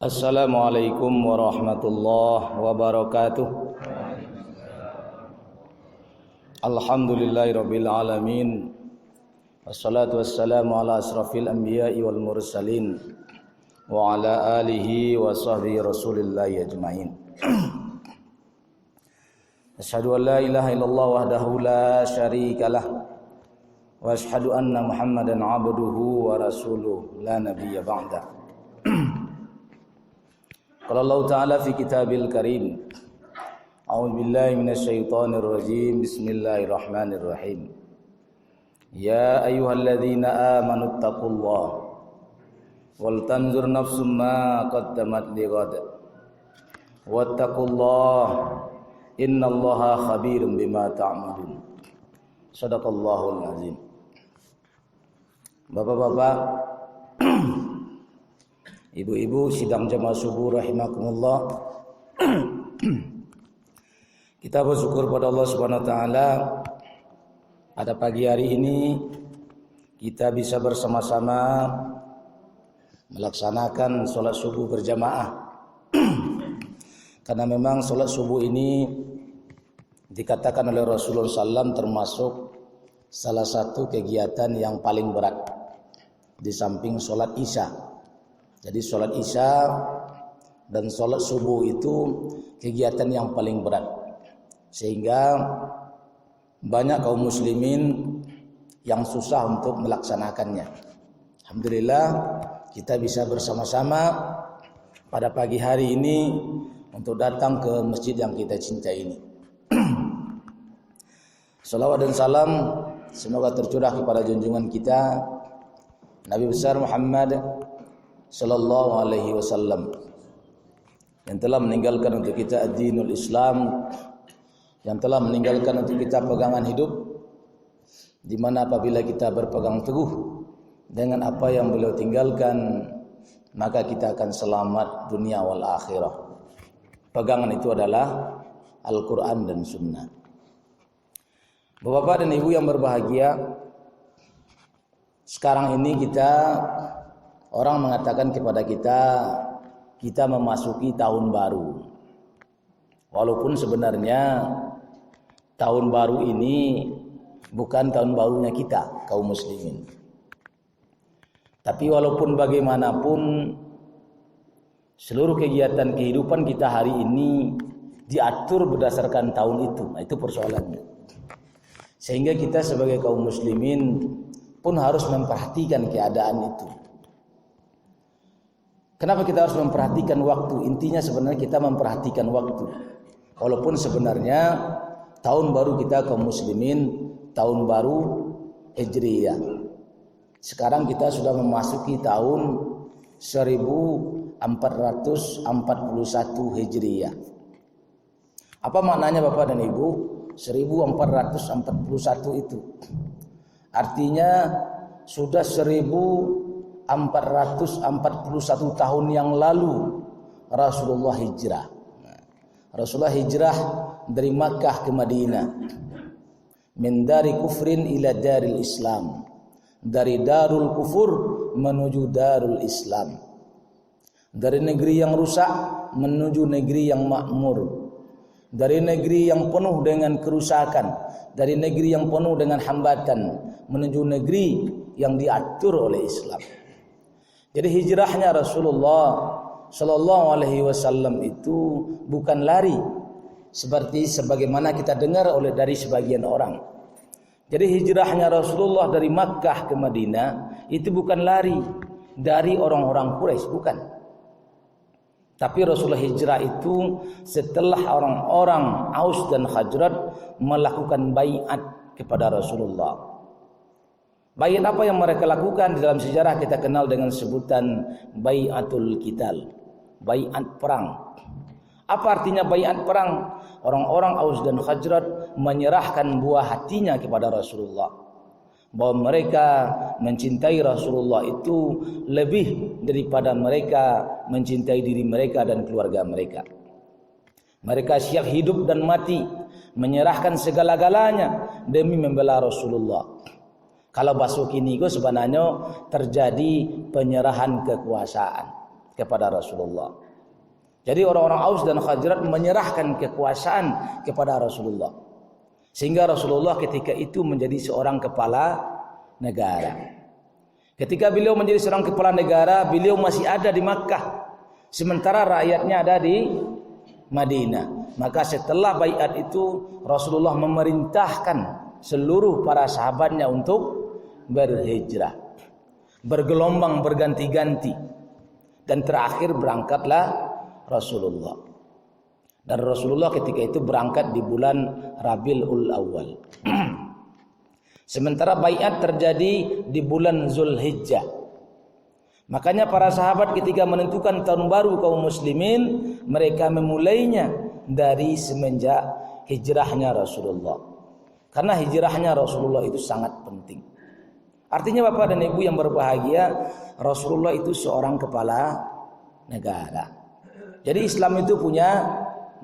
Assalamualaikum warahmatullahi wabarakatuh. Alhamdulillahirabbil alamin. Wassalatu wassalamu ala asrafil anbiya'i wal mursalin wa ala alihi wa sahbihi rasulillahi ajmain. Asyhadu an la ilaha illallah wahdahu la syarikalah wa asyhadu anna Muhammadan abduhu wa rasuluh la nabiyya ba'da. Qala Allah Ta'ala fi kitabil karim. A'udzu billahi minasyaitonir rajim. Bismillahirrahmanirrahim. Ya ayyuhalladzina amanu taqullaha wal tanzur nafsum ma qaddamat lighad. Wattaqullaha innallaha khabirum bima ta'malun. Shadaqallahul azim. Bapak-bapak, ibu-ibu sidang jamaah subuh rahimakumullah. Kita bersyukur pada Allah Subhanahu wa taala pada pagi hari ini kita bisa bersama-sama melaksanakan sholat subuh berjamaah. Karena memang sholat subuh ini dikatakan oleh Rasulullah SAW termasuk salah satu kegiatan yang paling berat di samping sholat isya. Jadi sholat isya dan sholat subuh itu kegiatan yang paling berat. Sehingga banyak kaum muslimin yang susah untuk melaksanakannya. Alhamdulillah kita bisa bersama-sama pada pagi hari ini untuk datang ke masjid yang kita cintai ini. Salawat dan salam semoga tercurah kepada junjungan kita Nabi besar Muhammad sallallahu alaihi wasallam yang telah meninggalkan untuk kita ad-dinul Islam, yang telah meninggalkan untuk kita pegangan hidup, di mana apabila kita berpegang teguh dengan apa yang beliau tinggalkan, maka kita akan selamat dunia wal akhirah. Pegangan itu adalah Al-Quran dan Sunnah. Bapak dan Ibu yang berbahagia, sekarang ini orang mengatakan kepada kita memasuki tahun baru. Walaupun sebenarnya tahun baru ini bukan tahun barunya kita, kaum muslimin. Tapi walaupun bagaimanapun seluruh kegiatan kehidupan kita hari ini diatur berdasarkan tahun itu. Nah, itu persoalannya. Sehingga kita sebagai kaum muslimin pun harus memperhatikan keadaan itu. Kenapa kita harus memperhatikan waktu? Intinya sebenarnya kita memperhatikan waktu. Walaupun sebenarnya tahun baru kita kaum muslimin, tahun baru Hijriyah. Sekarang kita sudah memasuki tahun 1441 Hijriyah. Apa maknanya Bapak dan Ibu? 1441 itu artinya sudah 1441 tahun yang lalu Rasulullah hijrah. Rasulullah hijrah dari Makkah ke Madinah. Min dari kufrin ila daril Islam. Dari darul kufur menuju darul Islam. Dari negeri yang rusak menuju negeri yang makmur. Dari negeri yang penuh dengan kerusakan, dari negeri yang penuh dengan hambatan menuju negeri yang diatur oleh Islam. Jadi hijrahnya Rasulullah sallallahu alaihi wasallam itu bukan lari seperti sebagaimana kita dengar dari sebagian orang. Jadi hijrahnya Rasulullah dari Makkah ke Madinah itu bukan lari dari orang-orang Quraisy, bukan. Tapi Rasulullah hijrah itu setelah orang-orang Aus dan Khazraj melakukan baiat kepada Rasulullah. Baiat apa yang mereka lakukan? Di dalam sejarah kita kenal dengan sebutan baiatul qital, baiat perang. Apa artinya baiat perang? Orang-orang Aus dan Khazraj menyerahkan buah hatinya kepada Rasulullah, bahwa mereka mencintai Rasulullah itu lebih daripada mereka mencintai diri mereka dan keluarga mereka. Mereka siap hidup dan mati, menyerahkan segala-galanya demi membela Rasulullah. Kalau bahasa kini itu sebenarnya terjadi penyerahan kekuasaan. kepada Rasulullah. Jadi orang-orang Aus dan Khazraj menyerahkan kekuasaan kepada Rasulullah. Sehingga Rasulullah ketika itu menjadi seorang kepala negara. Ketika beliau menjadi seorang kepala negara, beliau masih ada di Makkah. Sementara rakyatnya ada di Madinah. Maka setelah baiat itu Rasulullah memerintahkan seluruh para sahabatnya untuk berhijrah. Bergelombang berganti-ganti. Dan terakhir berangkatlah Rasulullah. Dan Rasulullah ketika itu berangkat di bulan Rabiul Awal. Sementara baiat terjadi di bulan Zulhijjah. Makanya para sahabat ketika menentukan tahun baru kaum muslimin, mereka memulainya dari semenjak hijrahnya Rasulullah. Karena hijrahnya Rasulullah itu sangat penting. Artinya Bapak dan Ibu yang berbahagia, Rasulullah itu seorang kepala negara. Jadi Islam itu punya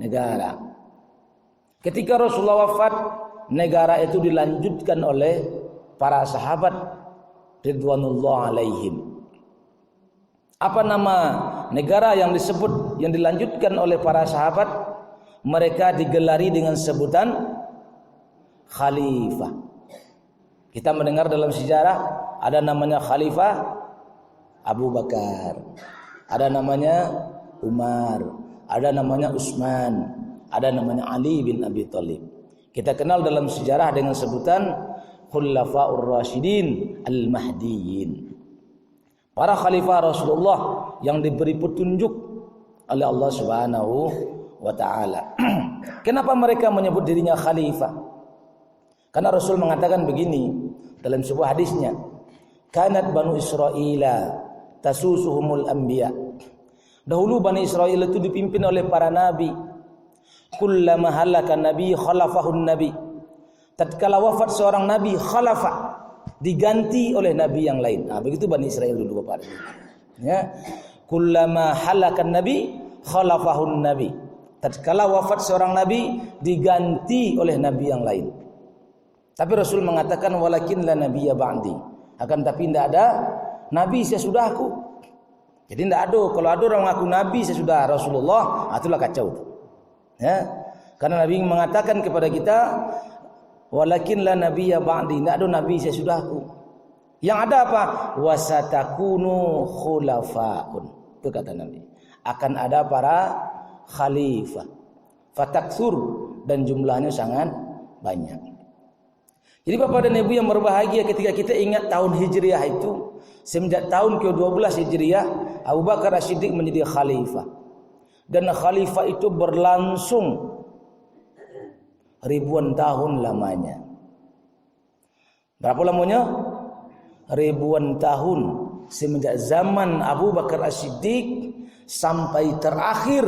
negara. Ketika Rasulullah wafat, negara itu dilanjutkan oleh para sahabat ridwanullah alaihim. Apa nama negara yang disebut, yang dilanjutkan oleh para sahabat? Mereka digelari dengan sebutan khalifah. Kita mendengar dalam sejarah ada namanya Khalifah Abu Bakar, ada namanya Umar, ada namanya Utsman, ada namanya Ali bin Abi Thalib. Kita kenal dalam sejarah dengan sebutan Khulafaur Rasyidin Al-Mahdiyyin. Para khalifah Rasulullah yang diberi petunjuk oleh Allah Subhanahu wa taala. Kenapa mereka menyebut dirinya khalifah? Karena Rasul mengatakan begini dalam sebuah hadisnya, kanat banu Israila tasusuhumul anbiya. Dahulu Bani Israel itu dipimpin oleh para nabi. Kullama halaka nabi khalafahun nabi. Tatkala wafat seorang nabi, khalafa, diganti oleh nabi yang lain. Nah, begitu Bani Israel dulu Bapak. Ya. Kullama halaka nabi khalafahun nabi. Tatkala wafat seorang nabi, diganti oleh nabi yang lain. Tapi Rasul mengatakan walakin la nabiyya ba'di. Akan tapi tidak ada nabi sesudahku. Jadi tidak ada. Kalau ada orang mengaku nabi sesudah Rasulullah, itulah kacau. Ya. Karena Nabi mengatakan kepada kita, walakin la nabiyya ba'di, tidak ada nabi sesudahku. Yang ada apa? Wasatakunu khulafaun. Itu kata Nabi. Akan ada para khalifah. Fatakthur, dan jumlahnya sangat banyak. Jadi Bapak dan Ibu yang berbahagia, ketika kita ingat tahun Hijriah itu, semenjak tahun ke-12 Hijriah, Abu Bakar As-Siddiq menjadi khalifah. Dan khalifah itu berlangsung ribuan tahun lamanya. Berapa lamanya? Ribuan tahun. Semenjak zaman Abu Bakar As-Siddiq sampai terakhir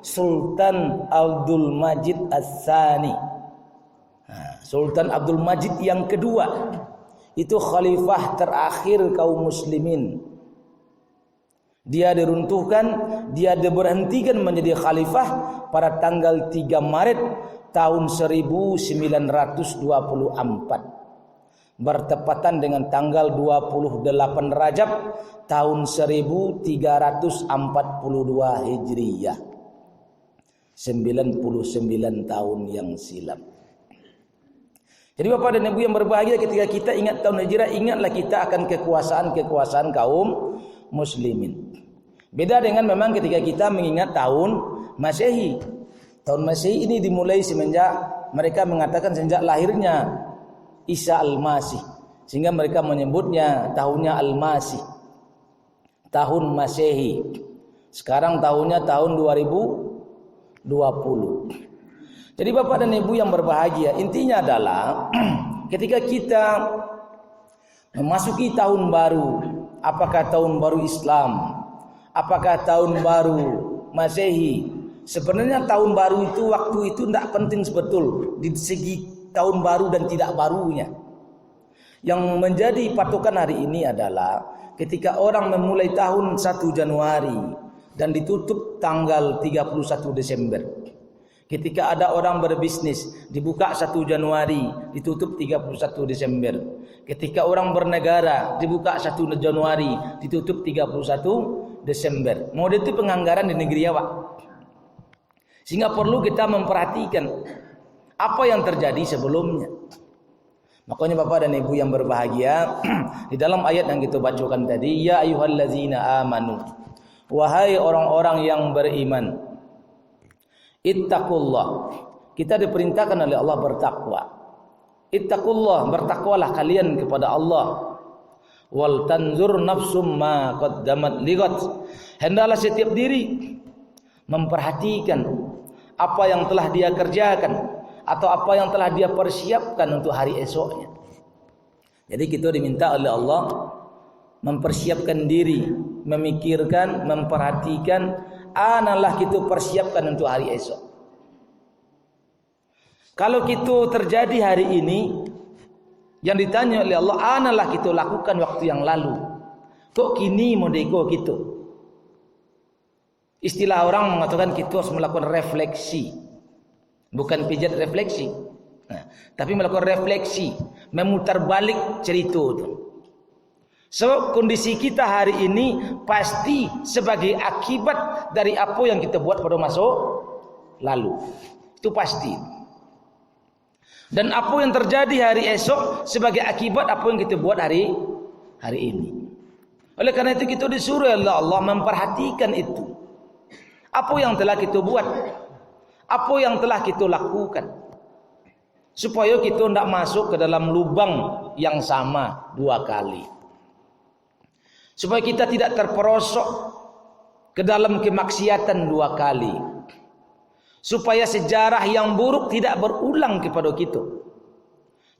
Sultan Abdul Majid Ats-Tsani. Sultan Abdul Majid yang kedua, itu khalifah terakhir kaum muslimin. Dia diruntuhkan, dia diberhentikan menjadi khalifah pada tanggal 3 Maret tahun 1924. Bertepatan dengan tanggal 28 Rajab tahun 1342 Hijriyah. 99 tahun yang silam. Jadi Bapak dan Ibu yang berbahagia, ketika kita ingat tahun Hijrah, ingatlah kita akan kekuasaan kaum muslimin. Beda dengan memang ketika kita mengingat tahun Masehi. Tahun Masehi ini dimulai semenjak mereka mengatakan sejak lahirnya Isa Al-Masih, sehingga mereka menyebutnya tahunnya Al-Masih, tahun Masehi. Sekarang tahunnya tahun 2020. Jadi Bapak dan Ibu yang berbahagia, intinya adalah ketika kita memasuki tahun baru, apakah tahun baru Islam, apakah tahun baru Masehi, sebenarnya tahun baru itu waktu itu tidak penting sebetul di segi tahun baru dan tidak barunya. Yang menjadi patokan hari ini adalah ketika orang memulai tahun 1 Januari dan ditutup tanggal 31 Desember. Ketika ada orang berbisnis, dibuka 1 Januari, ditutup 31 Desember. Ketika orang bernegara, dibuka 1 Januari, ditutup 31 Desember. Mode itu penganggaran di negeri awak. Sehingga perlu kita memperhatikan apa yang terjadi sebelumnya. Makanya Bapak dan Ibu yang berbahagia, di dalam ayat yang kita bacakan tadi, ya ayyuhallazina amanu, wahai orang-orang yang beriman, ittaqullah, kita diperintahkan oleh Allah bertakwa. Ittaqullah, bertakwalah kalian kepada Allah. Wal tanzur nafsum ma qaddamat ligat, hendaklah setiap diri memperhatikan apa yang telah dia kerjakan atau apa yang telah dia persiapkan untuk hari esoknya. Jadi kita diminta oleh Allah mempersiapkan diri, memikirkan, memperhatikan, analah kita persiapkan untuk hari esok. Kalau kita terjadi hari ini, yang ditanya oleh Allah, analah kita lakukan waktu yang lalu. Kok kini modeko kita? Istilah orang mengatakan kita harus melakukan refleksi. Bukan pijat refleksi, tapi melakukan refleksi, memutar balik cerita itu. So kondisi kita hari ini pasti sebagai akibat dari apa yang kita buat pada masa lalu. Itu pasti. Dan apa yang terjadi hari esok sebagai akibat apa yang kita buat hari ini. Oleh karena itu kita disuruh oleh Allah memperhatikan itu. Apa yang telah kita buat, apa yang telah kita lakukan, supaya kita tidak masuk ke dalam lubang yang sama dua kali, supaya kita tidak terperosok ke dalam kemaksiatan dua kali, supaya sejarah yang buruk tidak berulang kepada kita.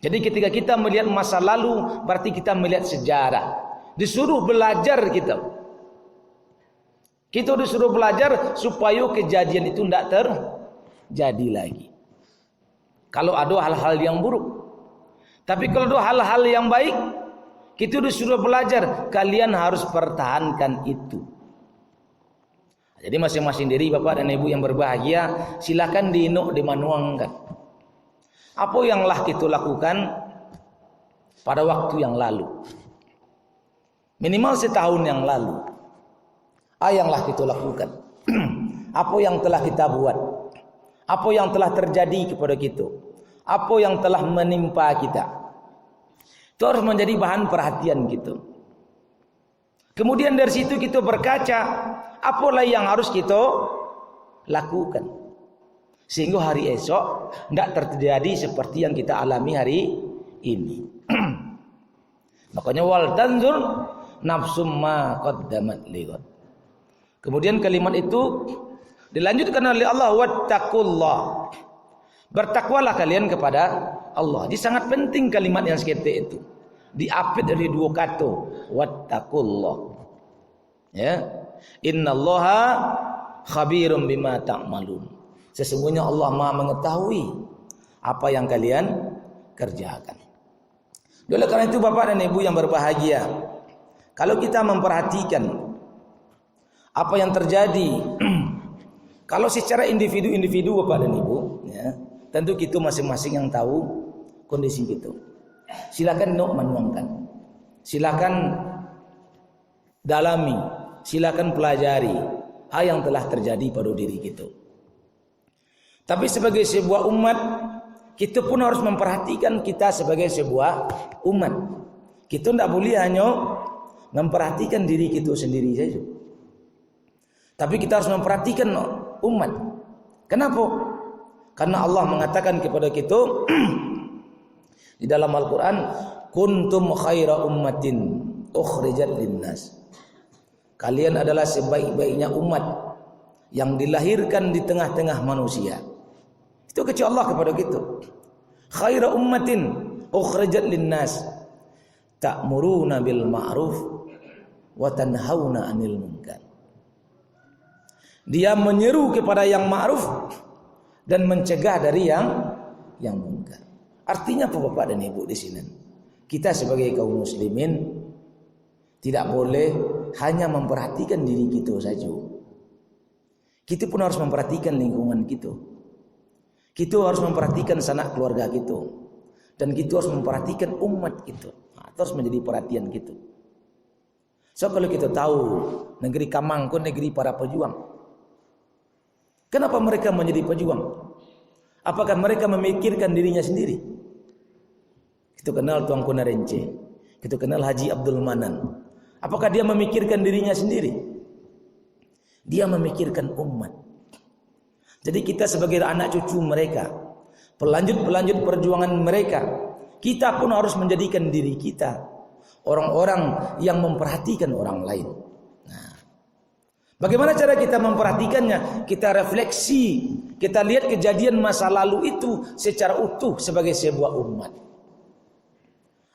Jadi ketika kita melihat masa lalu, berarti kita melihat sejarah. Disuruh belajar kita. Kita disuruh belajar supaya kejadian itu tidak terjadi lagi. Kalau ada hal-hal yang buruk. Tapi kalau ada hal-hal yang baik, kita disuruh belajar. Kalian harus pertahankan itu. Jadi masing-masing diri Bapak dan Ibu yang berbahagia, silakan dimanuangkan. Apa yang lah kita lakukan pada waktu yang lalu. Minimal setahun yang lalu. Apa yang lah kita lakukan? Apa yang telah kita buat? Apa yang telah terjadi kepada kita? Apa yang telah menimpa kita? Itu harus menjadi bahan perhatian kita. Kemudian dari situ kita berkaca, apalah yang harus kita lakukan sehingga hari esok tidak terjadi seperti yang kita alami hari ini. Makanya wal tanzur nafsum ma qaddamat lighad. Kemudian kalimat itu dilanjutkan oleh Allah, wattaqullah. Bertakwalah kalian kepada Allah. Jadi sangat penting kalimat yang seperti itu. Diapit dari dua kata, wattaqullah. Ya. Innallaha khabirum bima ta'malun. Sesungguhnya Allah Maha mengetahui apa yang kalian kerjakan. Oleh karena itu Bapak dan Ibu yang berbahagia, kalau kita memperhatikan apa yang terjadi, kalau secara individu Bapak dan Ibu, ya, tentu kita masing-masing yang tahu kondisi kita. Silakan menuangkan, silakan dalami, silakan pelajari apa yang telah terjadi pada diri kita. Tapi sebagai sebuah umat, kita pun harus memperhatikan kita sebagai sebuah umat. Kita tidak boleh hanya memperhatikan diri kita sendiri saja. Tapi kita harus memperhatikan umat. Kenapa? Karena Allah mengatakan kepada kita di dalam Al-Quran, kuntum khaira ummatin ukhrijat linnas. Kalian adalah sebaik-baiknya umat yang dilahirkan di tengah-tengah manusia. Itu kecil Allah kepada kita. Khaira ummatin ukhrijat linnas ta'muruna bil ma'ruf wa tanhauna 'anil munkar. Dia menyeru kepada yang ma'ruf dan mencegah dari yang munkar. Artinya apa Bapak dan Ibu di sini? Kita sebagai kaum muslimin tidak boleh hanya memperhatikan diri kita saja. Kita pun harus memperhatikan lingkungan kita. Kita harus memperhatikan sanak keluarga kita. Dan kita harus memperhatikan umat kita. Itu harus menjadi perhatian kita. So kalau kita tahu negeri Kamang itu negeri para pejuang, kenapa mereka menjadi pejuang? Apakah mereka memikirkan dirinya sendiri? Kita kenal Tuanku Narence, kita kenal Haji Abdul Manan. Apakah dia memikirkan dirinya sendiri? Dia memikirkan umat. Jadi kita sebagai anak cucu mereka, pelanjut perjuangan mereka, kita pun harus menjadikan diri kita orang-orang yang memperhatikan orang lain. Nah, bagaimana cara kita memperhatikannya? Kita refleksi, kita lihat kejadian masa lalu itu secara utuh sebagai sebuah umat.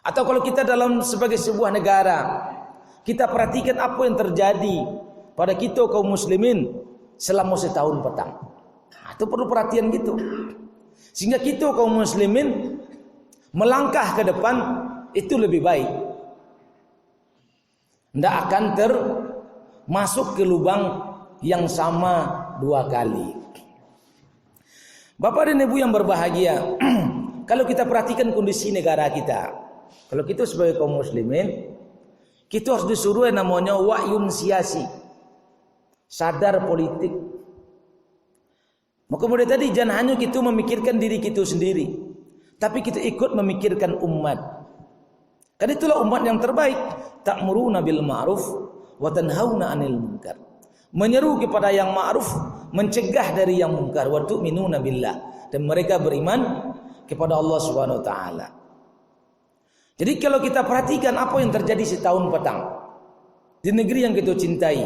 Atau kalau kita sebagai sebuah negara, kita perhatikan apa yang terjadi pada kita kaum muslimin selama setahun petang. Nah, itu perlu perhatian gitu. Sehingga kita kaum muslimin melangkah ke depan itu lebih baik. Tidak akan termasuk ke lubang yang sama dua kali. Bapak dan Ibu yang berbahagia, kalau kita perhatikan kondisi negara kita, kalau kita sebagai kaum muslimin, kita harus disuruh yang namanya wahyun siasi, sadar politik. Maka kemudian tadi jangan hanya kita memikirkan diri kita sendiri, tapi kita ikut memikirkan umat. Karena itulah umat yang terbaik. Ta'muruna bil ma'ruf wa tanhauna 'anil munkar. Menyeru kepada yang ma'ruf, mencegah dari yang munkar. Wa tu'minuna billah, dan mereka beriman kepada Allah Subhanahu wa taala. Jadi kalau kita perhatikan apa yang terjadi setahun petang di negeri yang kita cintai,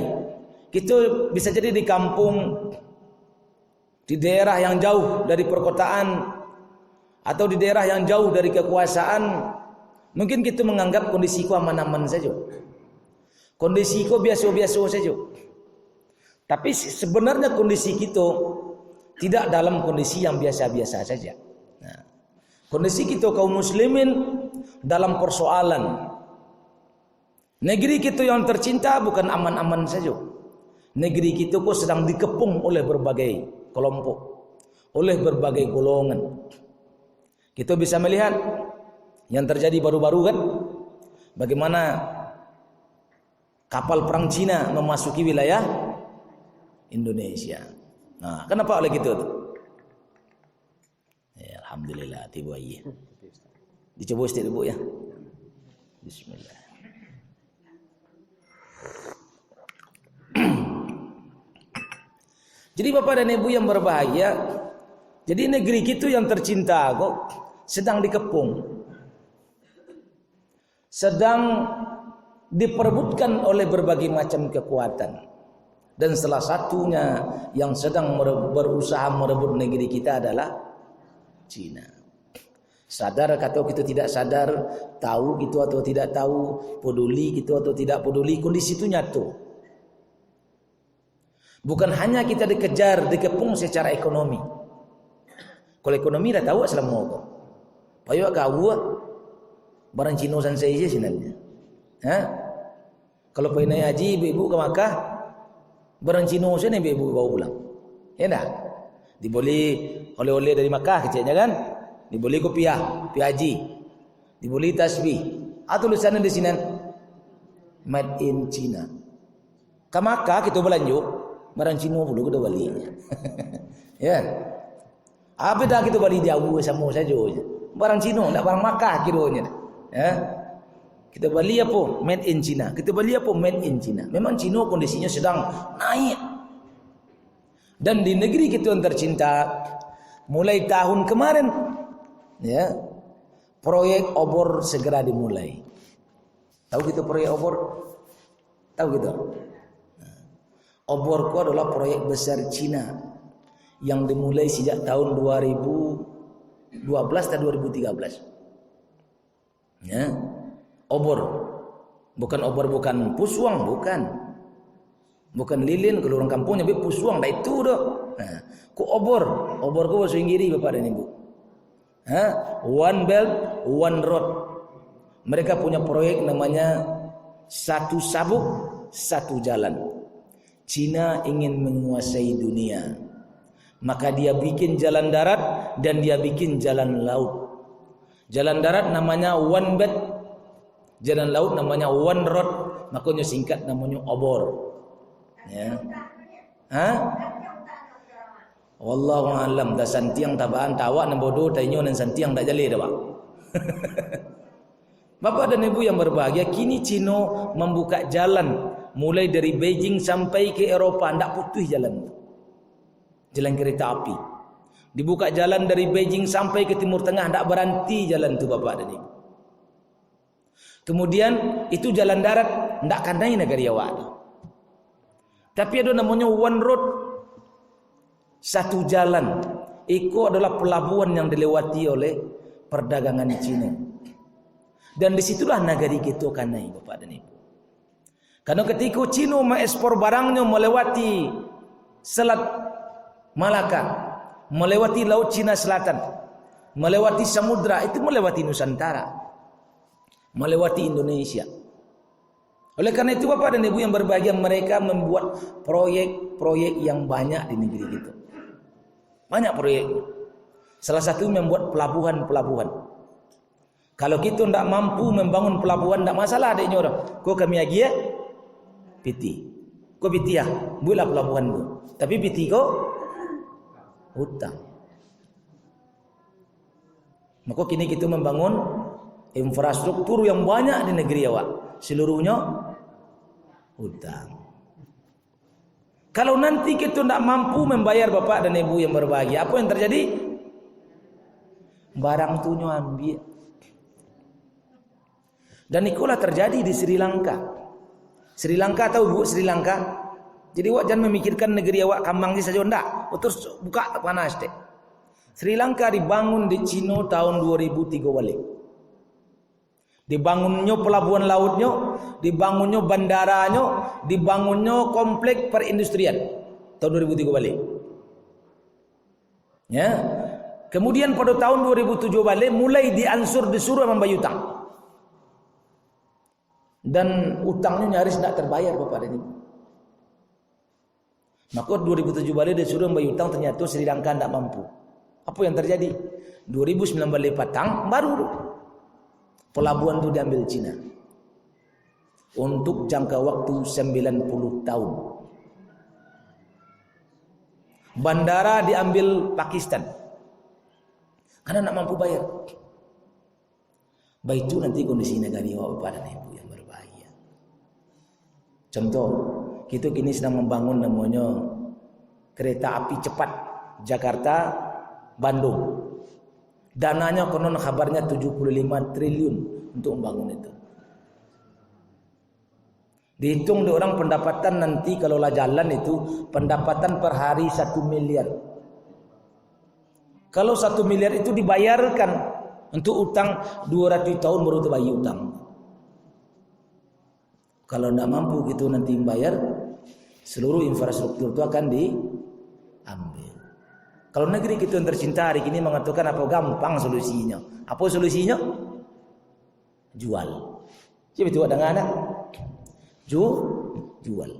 kita bisa jadi di kampung, di daerah yang jauh dari perkotaan, atau di daerah yang jauh dari kekuasaan, mungkin kita menganggap kondisiku aman-aman saja, kondisiku biasa-biasa saja. Tapi sebenarnya kondisi kita tidak dalam kondisi yang biasa-biasa saja. Nah, kondisi kita kaum muslimin dalam persoalan negeri kita yang tercinta bukan aman-aman saja. Negeri kita kok sedang dikepung oleh berbagai kelompok, oleh berbagai golongan. Kita bisa melihat yang terjadi baru-baru kan, bagaimana kapal perang Cina memasuki wilayah Indonesia. Nah, kenapa oleh gitu tuh? Ya, alhamdulillah tiba iya. Dicoba sedikit Bu ya. Bismillah. Jadi Bapak dan Ibu yang berbahagia, jadi negeri kita yang tercinta kok sedang dikepung, sedang diperebutkan oleh berbagai macam kekuatan, dan salah satunya yang sedang berusaha merebut negeri kita adalah Cina. Sadar atau kita tidak sadar, tahu gitu atau tidak tahu, peduli gitu atau tidak peduli, kondisi itu nyata. Bukan hanya kita dikejar, dikepung secara ekonomi. Kalau ekonomi dah tahu asal mau kok. Payo kau barang Cina san saya sebenarnya. Kalau pengen haji ibu-ibu ke Makkah, barang Cina sana ibu-ibu bawa pulang. Ya dah. Dibeli oleh-oleh dari Makkah kecilnya kan? Dibeli kopiah, haji. Dibeli tasbih. Tulisannya di sini made in China. Ke Makkah kita belanja barang Cina pula kita beli. Ya. Apa dah kita beli jauh sama saja. Barang Cina, tak barang Makkah kiranya. Ya. Kita beli apa? Made in China. Kita beli apa? Made in China. Memang Cina kondisinya sedang naik. Dan di negeri kita yang tercinta, mulai tahun kemarin, ya, proyek obor segera dimulai. Tahu gitu proyek obor? Tahu gitu? Obor itu adalah proyek besar Cina yang dimulai sejak tahun 2012 dan 2013. Ya. Obor. Bukan pusuang, bukan. Bukan lilin kalau orang kampungnya pusuang, dah itu dah. Nah, ku obor ku bahasa Inggris Bapak dan Ibu. One Belt, One Road. Mereka punya proyek namanya satu sabuk, satu jalan. Cina ingin menguasai dunia, maka dia bikin jalan darat dan dia bikin jalan laut. Jalan darat namanya One Belt, Jalan laut namanya one road, makanya singkat namanya obor. Ya. Wallahu alam. Dah santiang tabaan tawa nan bodoh tainyo nan santiang tak jali dah, Pak. Bapak dan Ibu yang berbahagia, kini Cina membuka jalan mulai dari Beijing sampai ke Eropah, ndak putus jalan. Jalan kereta api. Dibuka jalan dari Beijing sampai ke Timur Tengah, ndak berhenti jalan tu Bapak dan Ibu. Kemudian itu jalan darat, ndak kandai negara awak. Tapi ada namanya one road, satu jalan. Itu adalah pelabuhan yang dilewati oleh perdagangan Cina. Dan disitulah negeri kita kanai Bapak dan Ibu. Karena ketika Cina mengekspor barangnya melewati Selat Malaka, melewati Laut Cina Selatan, melewati samudra, itu melewati Nusantara, melewati Indonesia. Oleh karena itu Bapak dan Ibu yang berbahagia, mereka membuat proyek-proyek yang banyak di negeri kita. Banyak proyek. Salah satu membuat pelabuhan-pelabuhan. Kalau kita tidak mampu membangun pelabuhan, tidak masalah adiknya orang. Kau kami lagi ya, piti. Kau piti ya, buatlah pelabuhan tu. Tapi piti kau hutang. Maka kini kita membangun infrastruktur yang banyak di negeri awak. Seluruhnya hutang. Kalau nanti kita tidak mampu membayar Bapak dan Ibu yang berbahagia, apa yang terjadi? Barang tu nyo ambil. Dan itulah terjadi di Sri Lanka. Sri Lanka tahu Bu, Sri Lanka. Jadi awak jangan memikirkan negeri awak kambang saja ndak. Terus buka panas deh. Sri Lanka dibangun di Cina tahun 2003 balik. Dibangunnya pelabuhan lautnya, dibangunnya bandaranya, dibangunnya komplek perindustrian tahun 2003 balik. Ya. Kemudian pada tahun 2007 balik mulai diansur disuruh membayar hutang. Dan utangnya nyaris tidak terbayar Bapak dan Ibu. Maka 2007 balik disuruh membayar hutang, ternyata Sri Lanka tidak mampu. Apa yang terjadi? 2009 balik patang baru pelabuhan itu diambil Cina untuk jangka waktu 90 tahun. Bandara diambil Pakistan karena tidak mampu bayar. Baik itu nanti kondisi negara Bapak dan Ibu yang berbahaya. Contoh, kita kini sedang membangun namanya kereta api cepat Jakarta Bandung. Dananya konon kabarnya 75 triliun untuk membangun itu. Dihitung di orang pendapatan nanti kalau lah jalan itu pendapatan per hari 1 miliar. Kalau 1 miliar itu dibayarkan untuk utang 200 tahun baru terbayar utang. Kalau tidak mampu gitu nanti membayar, seluruh infrastruktur itu akan diambil. Kalau negeri kita yang tercinta hari ini mengatakan apa gampang solusinya. Apa solusinya? Jual. Siapa itu ada anak? Jual.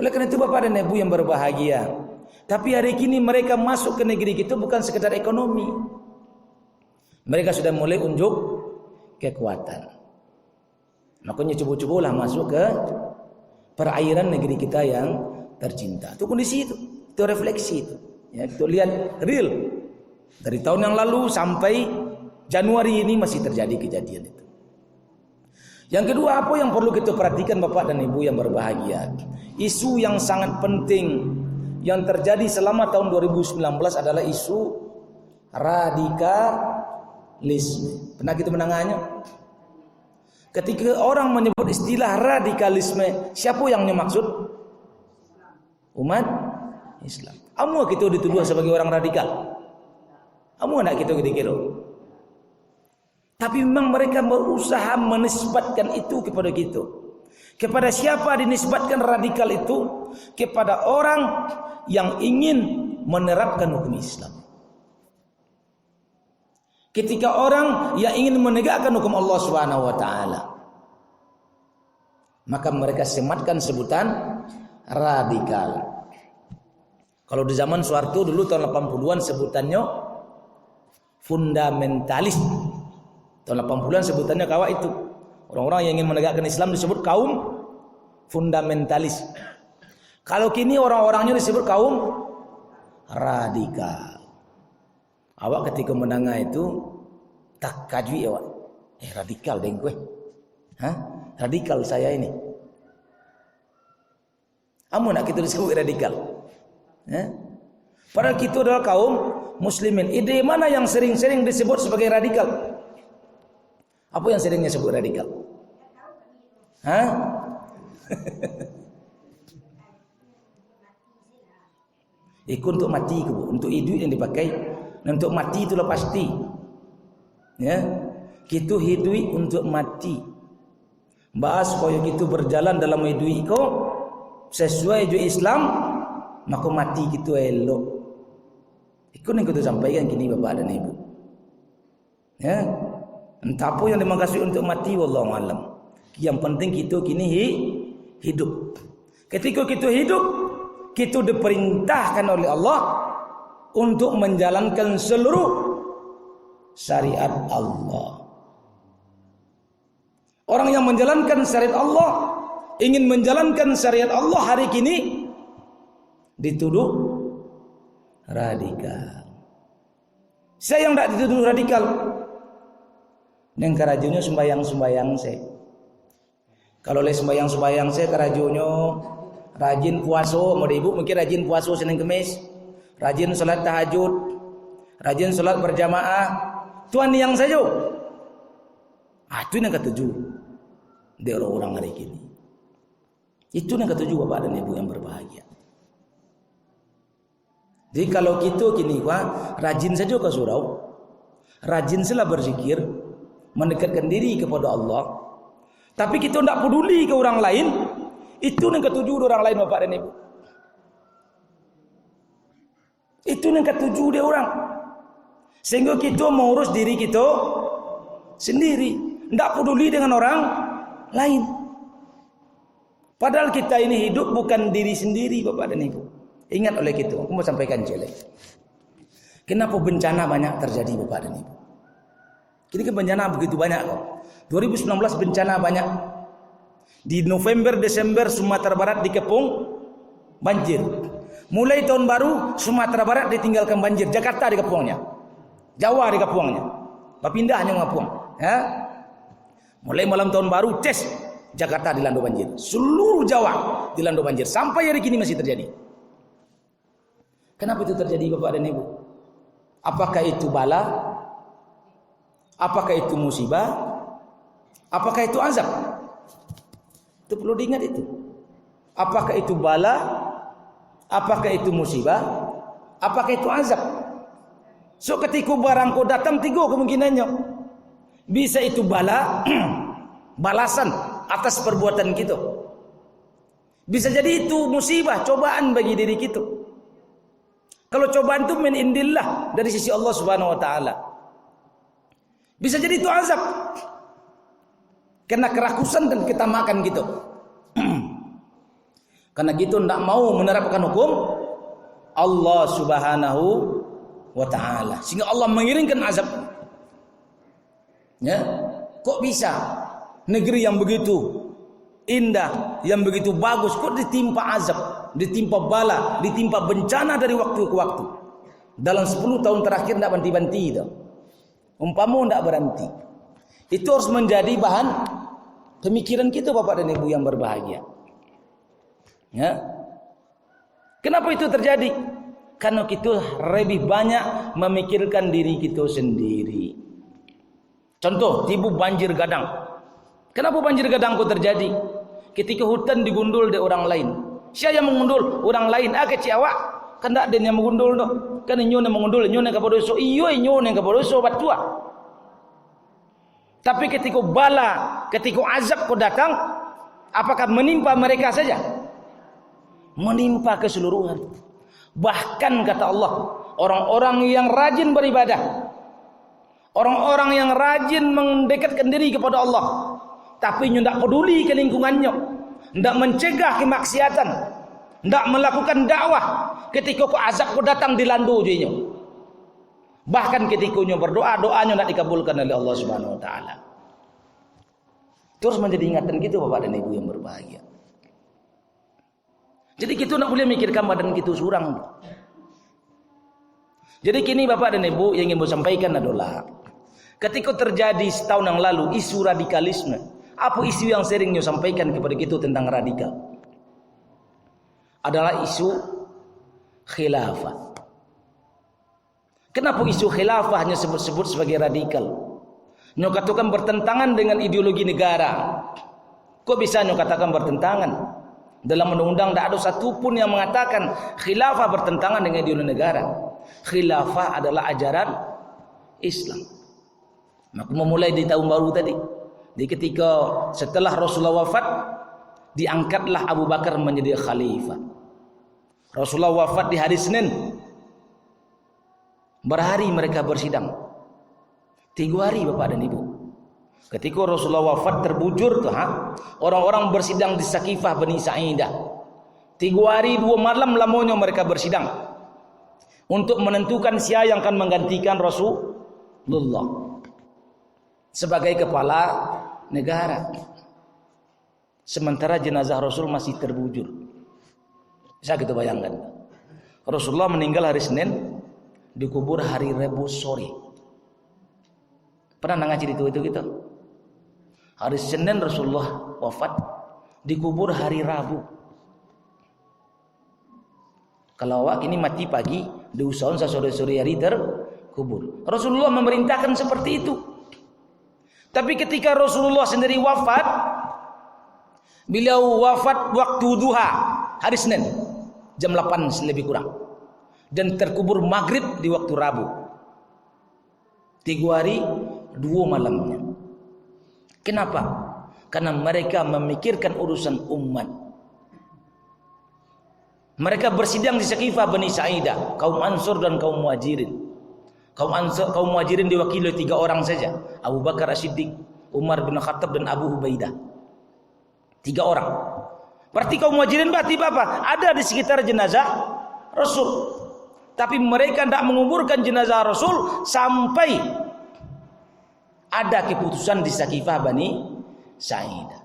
Oleh karena itu Bapak dan Ibu yang berbahagia. Tapi hari ini mereka masuk ke negeri kita bukan sekedar ekonomi. Mereka sudah mulai unjuk kekuatan. Makanya coba-cobalah masuk ke perairan negeri kita yang tercinta. Itu kondisi itu refleksi itu. Ya, kita lihat real dari tahun yang lalu sampai Januari ini masih terjadi kejadian itu. Yang kedua, apa yang perlu kita perhatikan Bapak dan Ibu yang berbahagia? Isu yang sangat penting yang terjadi selama tahun 2019 adalah isu radikalisme. Pernah kita mendengarnya? Ketika orang menyebut istilah radikalisme, siapa yang dimaksud? Umat Islam. Amu kita dituduh sebagai orang radikal. Amu nak kita kira-kira. Tapi memang mereka berusaha menisbatkan itu kepada kita. Kepada siapa dinisbatkan radikal itu? Kepada orang yang ingin menerapkan hukum Islam. Ketika orang yang ingin menegakkan hukum Allah Subhanahu wa taala, maka mereka sematkan sebutan radikal. Kalau di zaman Soeharto dulu tahun 80-an sebutannya fundamentalis. Tahun 80-an sebutannya kawa itu Orang-orang yang ingin menegakkan Islam disebut kaum fundamentalis. Kalau kini orang-orangnya disebut kaum radikal. Awak ketika mendengar itu tak kajui awak. Radikal deng gue. Radikal saya ini. Amun nak kita disebut radikal. Padahal kita adalah kaum muslimin. Ide mana yang sering-sering disebut sebagai radikal? Apa yang seringnya disebut radikal? Ikut untuk mati ke, untuk hidup yang dipakai. Dan untuk mati itulah pasti. Ya, kita hidup untuk mati. Bahas supaya kita berjalan dalam hidup itu sesuai dengan Islam, maka mati kita elok. Itu yang kita sampaikan kini Bapak dan Ibu. Ya, entah apa yang dimaksud untuk mati, wallahu alam. Yang penting kita kini hidup. Ketika kita hidup, kita diperintahkan oleh Allah untuk menjalankan seluruh syariat Allah. Orang yang menjalankan syariat Allah, ingin menjalankan syariat Allah hari kini dituduh radikal. Saya yang tidak dituduh radikal. Yang kerajunya sembayang-sembayang saya. Kalau oleh sembayang-sembayang saya kerajunya rajin puasa, mau ibu mungkin rajin puasa Senin Kemis, rajin salat tahajud, rajin salat berjamaah. Tuhan yang saja. Itu yang ketujuh dari orang-orang hari ini. Itu yang ketujuh Bapak dan Ibu yang berbahagia. Jadi kalau kita kini rajin saja ke surau, rajin saja berzikir, mendekatkan diri kepada Allah, tapi kita tidak peduli ke orang lain, itu yang ketujuh orang lain Bapak dan Ibu. Itu yang ketujuh dia orang. Sehingga kita mengurus diri kita sendiri, tidak peduli dengan orang lain. Padahal kita ini hidup bukan diri sendiri Bapak dan Ibu. Ingat oleh kita, aku mau sampaikan jelek. Kenapa bencana banyak terjadi Bapak dan Ibu? Kini kan bencana begitu banyak kok. 2019 bencana banyak. Di November, Desember Sumatera Barat dikepung banjir. Mulai tahun baru Sumatera Barat ditinggalkan banjir, Jakarta dikepungnya, Jawa dikepungnya, papindahnya ngapung. Ya. Mulai malam tahun baru Jakarta dilanda banjir, seluruh Jawa dilanda banjir, sampai hari kini masih terjadi. Kenapa itu terjadi Bapak dan Ibu? Apakah itu bala? Apakah itu musibah? Apakah itu azab? Itu perlu diingat itu. Apakah itu bala? Apakah itu musibah? Apakah itu azab? So ketika barang kau datang, tiga kemungkinannya. Bisa itu bala, balasan atas perbuatan kita. Bisa jadi itu musibah, cobaan bagi diri kita. Kalau cobaan itu min indillah, dari sisi Allah Subhanahu wa taala. Bisa jadi itu azab, karena kerakusan dan ketamakan kita. Karena kita tidak mau menerapkan hukum Allah Subhanahu wa taala, sehingga Allah mengiringkan azab. Ya, kok bisa negeri yang begitu indah, yang begitu bagus, kok ditimpa azab, ditimpa bala, ditimpa bencana dari waktu ke waktu. Dalam 10 tahun terakhir tidak berhenti-henti itu. Umpama tidak berhenti. Itu harus menjadi bahan pemikiran kita Bapak dan Ibu yang berbahagia. Ya. Kenapa itu terjadi? Karena kita lebih banyak memikirkan diri kita sendiri. Contoh, tiba banjir gadang. Kenapa banjir gadang kok terjadi? Ketika hutan digundul oleh orang lain. Siapa yang mengundul? Orang lain. Kecil awak. Kan tak ada yang mengundul tu. Kan inyo yang mengundul, inyo yang kabodoso. Iyo inyo yang kabodoso batua. Tapi ketika bala, ketika azab kau datang, apakah menimpa mereka saja? Menimpa keseluruhan. Bahkan kata Allah, orang-orang yang rajin beribadah, orang-orang yang rajin mendekatkan diri kepada Allah, tapi inyo tidak peduli ke lingkungannya, tidak mencegah kemaksiatan, tidak melakukan dakwah, ketika kau azab kau datang dilandu je. Bahkan ketika nyo berdoa, doanya tidak dikabulkan oleh Allah Subhanahu wa taala. Terus menjadi ingatan gitu Bapak dan Ibu yang berbahagia. Jadi kita nak boleh mikirkan badan kita surang. Jadi kini Bapak dan Ibu yang ingin saya sampaikan adalah ketika terjadi setahun yang lalu isu radikalisme, apa isu yang sering saya sampaikan kepada kita tentang radikal? Adalah isu khilafah. Kenapa isu khilafah hanya sebut-sebut sebagai radikal? Nyo katakan bertentangan dengan ideologi negara. Kok bisa nyo katakan bertentangan? Dalam undang-undang tidak ada satupun yang mengatakan khilafah bertentangan dengan ideologi negara. Khilafah adalah ajaran Islam. Maka memulai di tahun baru tadi, di ketika setelah Rasulullah wafat, diangkatlah Abu Bakar menjadi khalifah. Rasulullah wafat di hari Senin. Berhari mereka bersidang. 3 hari Bapak dan Ibu. Ketika Rasulullah wafat terbujur tuh, orang-orang bersidang di Sakifah Bani Sa'idah. 3 hari 2 malam lamanya mereka bersidang untuk menentukan siapa yang akan menggantikan Rasulullah sebagai kepala negara. Sementara jenazah Rasul masih terbujur. Bisa kita bayangkan. Rasulullah meninggal hari Senin, dikubur hari Rabu sore. Pernah dengar cerita itu gitu? Hari Senin Rasulullah wafat, dikubur hari Rabu. Kalau awak ini mati pagi, diusahakan sore-sore hari terkubur. Rasulullah memerintahkan seperti itu. Tapi ketika Rasulullah sendiri wafat, beliau wafat waktu duha, hari Senin, jam 8 lebih kurang. Dan terkubur maghrib di waktu Rabu. 3 hari 2 malamnya. Kenapa? Karena mereka memikirkan urusan umat. Mereka bersidang di Sakifah Bani Sa'idah, kaum Ansor dan kaum Muhajirin. Kaum Muhajirin diwakili 3 orang saja, Abu Bakar As-Siddiq, Umar bin Khattab dan Abu Ubaidah. 3 orang. Berarti kaum Muhajirin berarti apa? Ada di sekitar jenazah Rasul. Tapi mereka tidak menguburkan jenazah Rasul sampai ada keputusan di Sakifah Bani Sa'idah.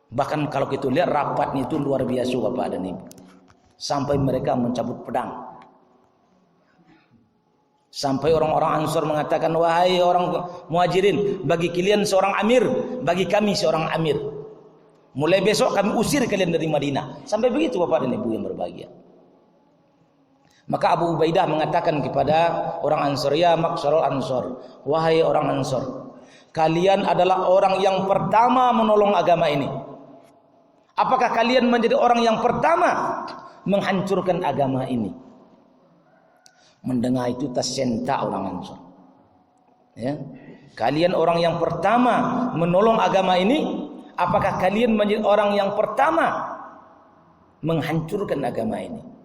Bahkan kalau kita lihat rapatnya itu luar biasa Bapak dan Ibu. Sampai mereka mencabut pedang. Sampai orang-orang Ansor mengatakan, wahai orang Muhajirin, bagi kalian seorang amir, bagi kami seorang amir. Mulai besok kami usir kalian dari Madinah. Sampai begitu Bapak dan Ibu yang berbahagia. Maka Abu Ubaidah mengatakan kepada orang Ansor, ya maksarul Ansor, wahai orang Ansor, kalian adalah orang yang pertama menolong agama ini. Apakah kalian menjadi orang yang pertama menghancurkan agama ini? Mendengar itu tersentak orang Ansor. Ya. Kalian orang yang pertama menolong agama ini, apakah kalian menjadi orang yang pertama menghancurkan agama ini?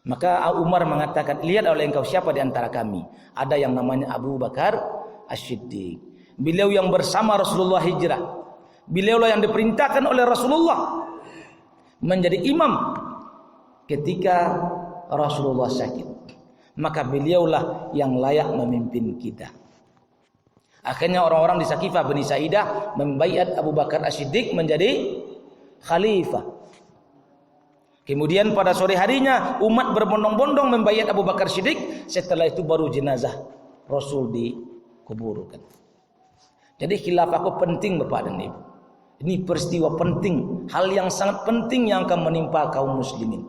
Maka Umar mengatakan, lihat oleh engkau siapa di antara kami? Ada yang namanya Abu Bakar As-Siddiq. Beliau yang bersama Rasulullah hijrah. Beliaulah yang diperintahkan oleh Rasulullah menjadi imam ketika Rasulullah sakit. Maka beliaulah yang layak memimpin kita. Akhirnya orang-orang di Sakifah Bani Sa'idah membaiat Abu Bakar As-Siddiq menjadi khalifah. Kemudian pada sore harinya umat berbondong-bondong membaiat Abu Bakar Siddiq. Setelah itu baru jenazah Rasul dikuburkan. Jadi khilafah itu penting Bapak dan Ibu. Ini peristiwa penting, hal yang sangat penting yang akan menimpa kaum muslimin.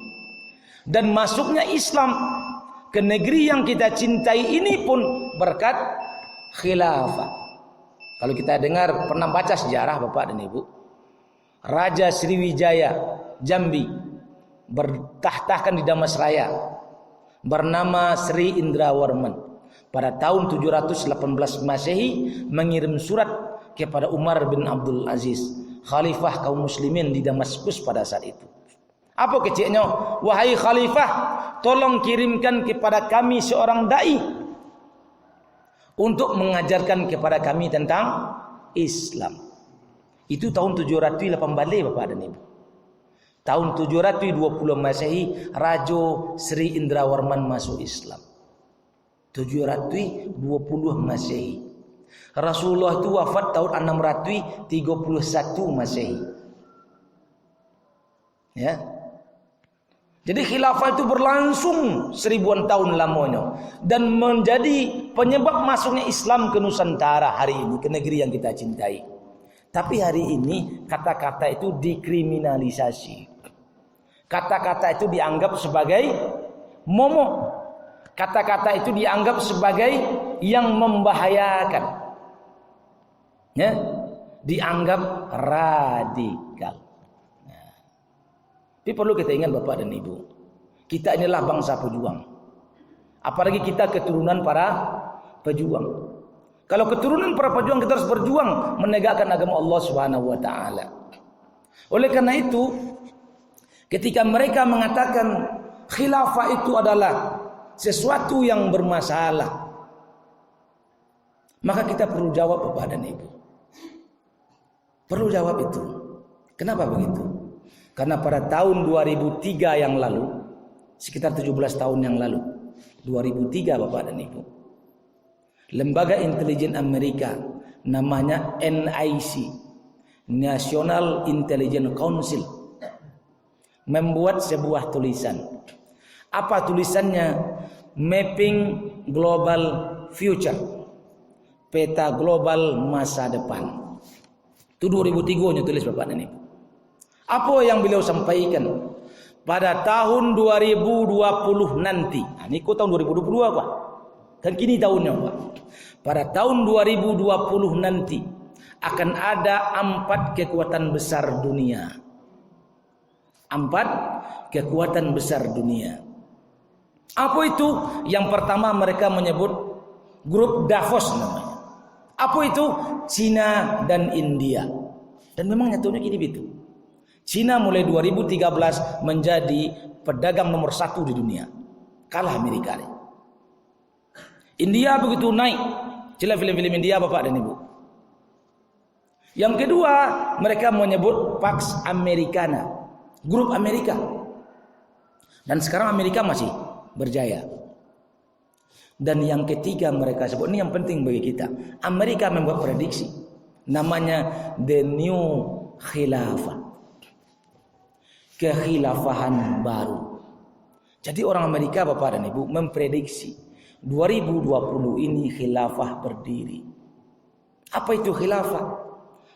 Dan masuknya Islam ke negeri yang kita cintai ini pun berkat khilafah. Kalau kita dengar, pernah baca sejarah Bapak dan Ibu, Raja Sriwijaya Jambi bertahtahkan di Damasraya bernama Sri Indrawarman pada tahun 718 Masehi mengirim surat kepada Umar bin Abdul Aziz, khalifah kaum muslimin di Damaskus pada saat itu. Apa keciknya? Wahai khalifah, tolong kirimkan kepada kami seorang dai untuk mengajarkan kepada kami tentang Islam. Itu tahun 718 Bapak dan Ibu. Tahun 720 Masehi, Raja Sri Indrawarman masuk Islam. 720 Masehi. Rasulullah itu wafat tahun 631 Masehi. Ya. Jadi khilafah itu berlangsung 1000-an tahun lamanya dan menjadi penyebab masuknya Islam ke Nusantara hari ini, ke negeri yang kita cintai. Tapi hari ini kata-kata itu dikriminalisasi. Kata-kata itu dianggap sebagai momok. Kata-kata itu dianggap sebagai yang membahayakan. Ya, dianggap radikal. Tapi perlu kita ingat Bapak dan Ibu, kita inilah bangsa pejuang. Apalagi kita keturunan para pejuang. Kalau keturunan para pejuang, kita harus berjuang menegakkan agama Allah Subhanahu wa taala. Oleh karena itu, ketika mereka mengatakan khilafah itu adalah sesuatu yang bermasalah, maka kita perlu jawab Bapak dan Ibu. Perlu jawab itu. Kenapa begitu? Karena pada tahun 2003 yang lalu, sekitar 17 tahun yang lalu, 2003 Bapak dan Ibu, lembaga intelijen Amerika namanya NIC, National Intelligence Council, membuat sebuah tulisan. Apa tulisannya? Mapping Global Future, peta global masa depan. Itu 2003 nya tulis Bapak dan Ibu. Apa yang beliau sampaikan? Pada tahun 2020 nanti. Nah, ini kok tahun 2022 Pak? Kan kini tahunnya Pak. Pada tahun 2020 nanti akan ada 4 kekuatan besar dunia. 4 kekuatan besar dunia. Apa itu? Yang pertama mereka menyebut grup Davos namanya. Apa itu? Cina dan India. Dan memang nyatanya gini begitu. Cina mulai 2013 menjadi pedagang nomor 1 di dunia, kalah Amerika. India begitu naik. Cila film-film India Bapak dan Ibu. Yang kedua, mereka menyebut Pax Americana, grup Amerika. Dan sekarang Amerika masih berjaya. Dan yang ketiga mereka sebut, ini yang penting bagi kita. Amerika membuat prediksi, namanya The New Khilafah, kekhilafahan baru. Jadi orang Amerika Bapak dan Ibu memprediksi 2020 ini khilafah berdiri. Apa itu khilafah?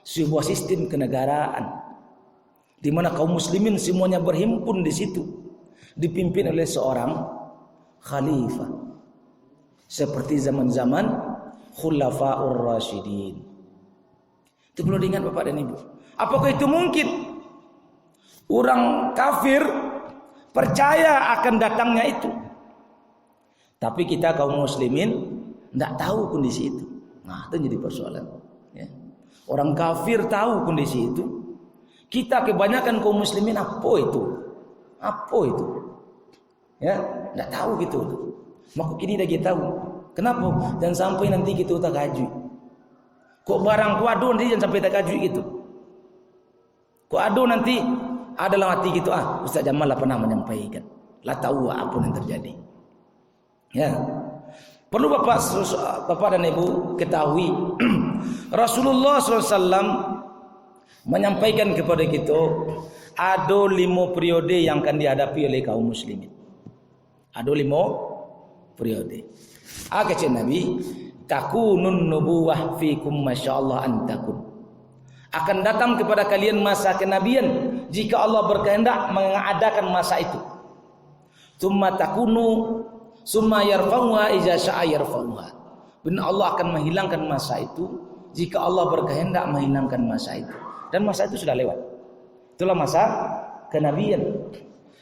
Sebuah sistem kenegaraan di mana kaum muslimin semuanya berhimpun di situ, dipimpin oleh seorang khalifah, seperti zaman-zaman Khulafaur Rasyidin. Itu perlu diingat Bapak dan Ibu. Apakah itu mungkin orang kafir percaya akan datangnya itu? Tapi kita kaum muslimin tidak tahu kondisi itu. Nah, itu jadi persoalan. Ya. Orang kafir tahu kondisi itu. Kita kebanyakan kaum muslimin apa itu? Apa itu? Ya, tidak tahu gitu. Maka kini dah kita tahu. Kenapa? Jangan sampai nanti kita tak kaji. Kok barang ku adu nanti jangan sampai tak kaji gitu. Kok adu nanti adalah hati gitu. Ustaz Jamal lah pernah menyampaikan. Lah tahu apa yang terjadi. Ya. Perlu Bapak dan Ibu ketahui Rasulullah SAW menyampaikan kepada kita ada 5 periode yang akan dihadapi oleh kaum muslimin. Ada 5 periode. Kata Nabi, takunun nubuwah fikum masyaallah antakun. Akan datang kepada kalian masa kenabian jika Allah berkehendak mengadakan masa itu. Tsumma takunu summa yarfa'uha idza syaa yarfa'uha. Benar Allah akan menghilangkan masa itu jika Allah berkehendak menghilangkan masa itu. Dan masa itu sudah lewat. Itulah masa kenabian.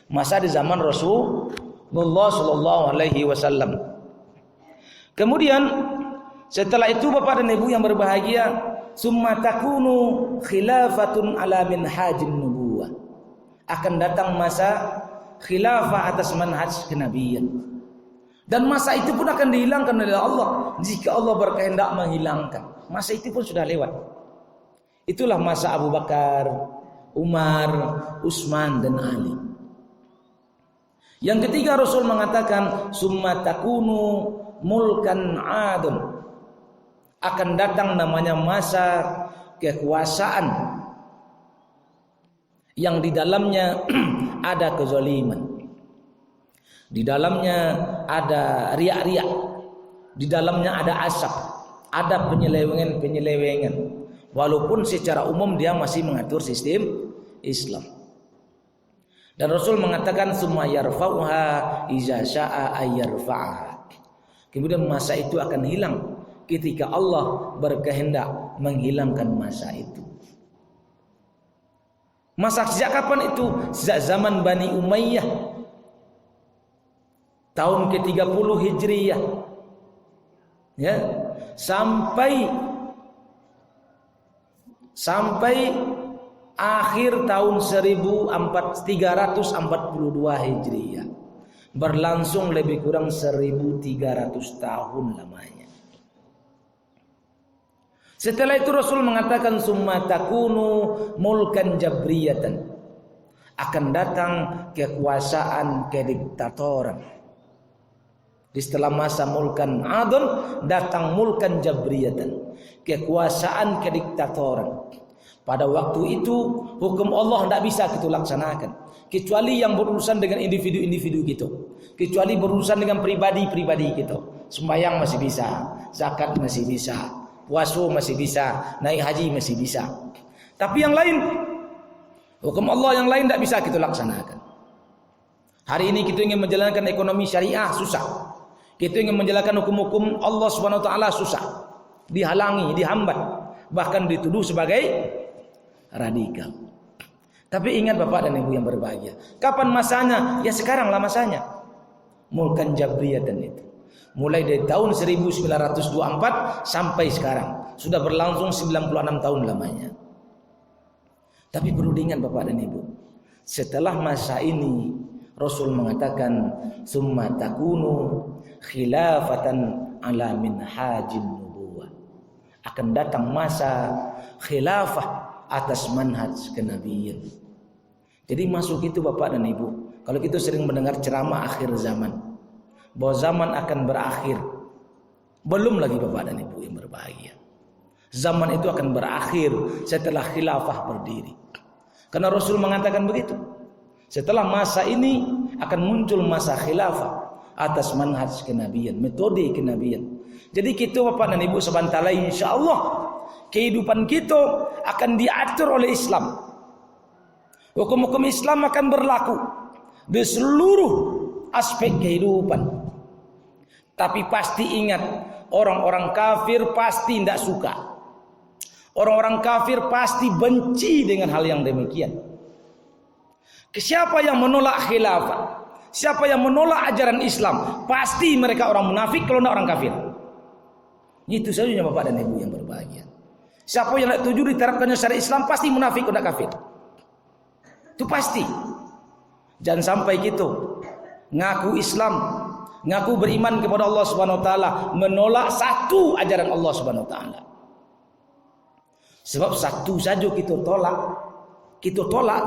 Masa di zaman Rasulullah sallallahu alaihi wasallam. Kemudian setelah itu Bapak dan Ibu yang berbahagia, summa takunu khilafatun ala minhajin nubuwah. Akan datang masa khilafah atas manhaj kenabian. Dan masa itu pun akan dihilangkan oleh Allah jika Allah berkehendak menghilangkan. Masa itu pun sudah lewat. Itulah masa Abu Bakar, Umar, Utsman dan Ali. Yang ketiga Rasul mengatakan summa takunu mulkan adun. akan datang namanya masa kekuasaan yang di dalamnya ada kezaliman, di dalamnya ada riak-riak, di dalamnya ada asap, ada penyelewengan. Walaupun secara umum dia masih mengatur sistem Islam. Dan Rasul mengatakan summa yarfa'uha iza sya'a ayyarfa'aha. Kemudian masa itu akan hilang ketika Allah berkehendak menghilangkan masa itu. Masa sejak kapan itu? Sejak zaman Bani Umayyah tahun ke-30 Hijriyah, ya, sampai akhir tahun 1342 Hijriyah, berlangsung lebih kurang 1300 tahun lamanya. Setelah itu Rasul mengatakan summa takunu mulkan jabriyatan, akan datang kekuasaan kediktatoran. Di setelah masa mulkan adon datang mulkan jabriyatan, kekuasaan kediktatoran. Pada waktu itu hukum Allah tidak bisa kita laksanakan kecuali yang berurusan dengan individu-individu gitu, kecuali berurusan dengan pribadi-pribadi gitu. Sembahyang masih bisa, zakat masih bisa, puasa masih bisa, naik haji masih bisa. Tapi yang lain, hukum Allah yang lain tidak bisa kita laksanakan. Hari ini kita ingin menjalankan ekonomi syariah susah. Kita ingin menjalankan hukum-hukum Allah Subhanahu wa taala susah. Dihalangi, dihambat, bahkan dituduh sebagai radikal. Tapi ingat Bapak dan Ibu yang berbahagia, kapan masanya? Ya sekaranglah masanya. Mulkan jabriyatan itu mulai dari tahun 1924 sampai sekarang sudah berlangsung 96 tahun lamanya. Tapi perlu diingat Bapak dan Ibu, setelah masa ini Rasul mengatakan summa takunu khilafatan ala minhajin nubuwah, akan datang masa khilafah atas manhaj kenabian. Jadi masuk itu Bapak dan Ibu, kalau kita sering mendengar ceramah akhir zaman, bahwa zaman akan berakhir, belum lagi Bapak dan Ibu yang berbahagia. Zaman itu akan berakhir setelah khilafah berdiri. Karena Rasul mengatakan begitu. Setelah masa ini akan muncul masa khilafah atas manhaj kenabian, metode kenabian. Jadi kita Bapak dan Ibu sebentar lagi insyaallah kehidupan kita akan diatur oleh Islam. Hukum-hukum Islam akan berlaku di seluruh aspek kehidupan. Tapi pasti ingat, orang-orang kafir pasti tidak suka. Orang-orang kafir pasti benci dengan hal yang demikian. Siapa yang menolak khilafah, siapa yang menolak ajaran Islam, pasti mereka orang munafik kalau tidak orang kafir. Itu saja Bapak dan Ibu yang berbahagia. Siapa yang tidak setuju diterapkannya syariat Islam pasti munafik atau kafir. Itu pasti. Jangan sampai gitu ngaku Islam, ngaku beriman kepada Allah Subhanahu wa taala, menolak satu ajaran Allah Subhanahu wa taala. Sebab satu saja kita tolak,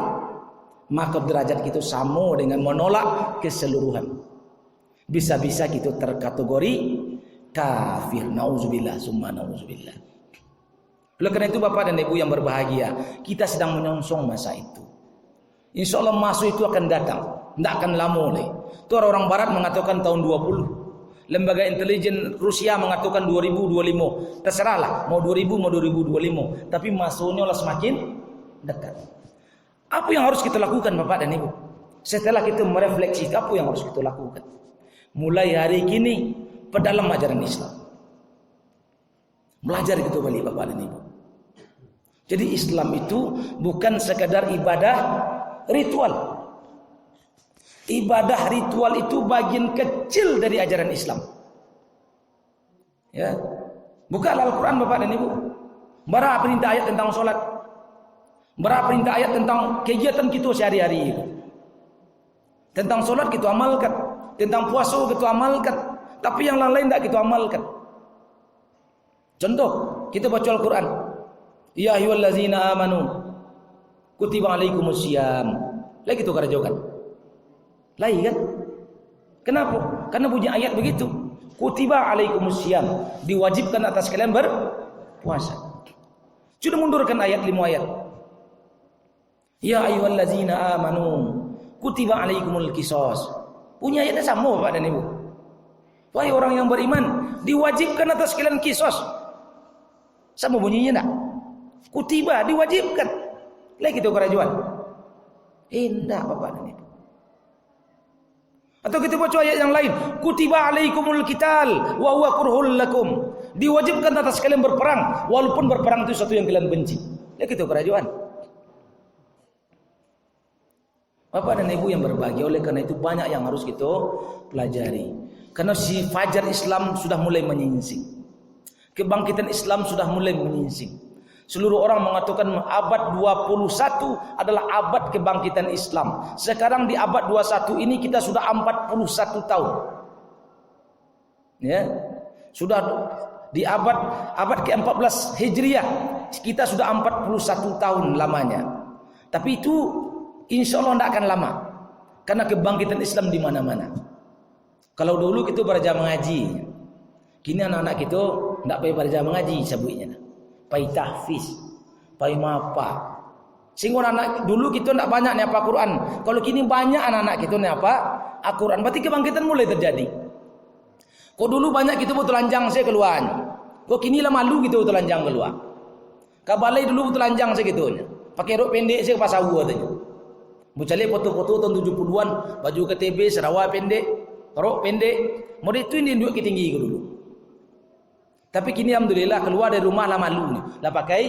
maka derajat kita sama dengan menolak keseluruhan. Bisa-bisa kita terkategori kafir. Nauzubillah summa nauzubillah. Oleh karena itu Bapak dan Ibu yang berbahagia, kita sedang menyongsong masa itu. Insya Allah masa itu akan datang, tidak akan lama lagi. Itu orang Barat mengatakan tahun 20. Lembaga intelijen Rusia mengatakan 2025. Terserahlah, mau 2000 mau 2025. Tapi masanya lah semakin dekat. Apa yang harus kita lakukan Bapak dan Ibu? Setelah kita merefleksi, apa yang harus kita lakukan? Mulai hari ini, perdalam ajaran Islam. Belajar itu balik Bapak dan Ibu. Jadi Islam itu bukan sekadar ibadah ritual. Ibadah ritual itu bagian kecil dari ajaran Islam. Ya, bukalah Al-Quran Bapak dan Ibu. Berapa perintah ayat tentang solat? Berapa perintah ayat tentang kegiatan kita sehari-hari? Tentang solat kita amalkan, tentang puasa kita amalkan, tapi yang lain tidak kita amalkan. Contoh, kita baca Al-Quran. Ya ayyuhallazina amanu kutiba alaikumusiyam. Lagi itu kerjakan. Lain kan? Kenapa? Karena bunyi ayat begitu. Kutiba alaikumusiyam, diwajibkan atas kalian berpuasa. Sudah mundurkan ayat 5 ayat. Ya ayyuhallazina amanu kutiba alaikumul qisas. Punya ayatnya sama Bapak dan Ibu. Wahai orang yang beriman, diwajibkan atas kalian qisas. Sama bunyinya enggak? Kutiba, diwajibkan. Lagi itu kerajuan. Enggak Bapak dan Ibu. Atau kita baca ayat yang lain, kutiba alaikumul qital wa huwa kurhul lakum. Diwajibkan atas kalian berperang walaupun berperang itu sesuatu yang kalian benci. Lagi itu kerajuan. Bapak dan Ibu yang berbahagia, oleh karena itu banyak yang harus kita pelajari. Karena si fajar Islam sudah mulai menyingsing. Kebangkitan Islam sudah mulai menyingsing. Seluruh orang mengatakan abad 21 adalah abad kebangkitan Islam. Sekarang di abad 21 ini kita sudah 41 tahun. Ya. Sudah di abad ke-14 Hijriah kita sudah 41 tahun lamanya. Tapi itu insya Allah tidak akan lama. Karena kebangkitan Islam di mana-mana. Kalau dulu kita berjamaah ngaji. Kini anak-anak kita tidak payah berjamaah ngaji sabutnya. Pai tahfiz, pai mapa. Sehingga anak dulu kita tidak banyak ni apa Quran. Kalau kini banyak anak-anak kita ni apa Al-Quran. Berarti kebangkitan mulai terjadi. Kok dulu banyak kita betul lanjang saya keluar. Kok kini lah malu kita betul lanjang keluar. Kabalai dulu betul lanjang saya gitu. Pakai rok pendek saya ke pasar gua tanya. Bucale foto-foto tahun 70-an, baju KTB, Sarawak pendek, rok pendek. Model itu ini duduk tinggi ke dulu. Tapi kini alhamdulillah keluar dari rumah lah malu ni, lah pakai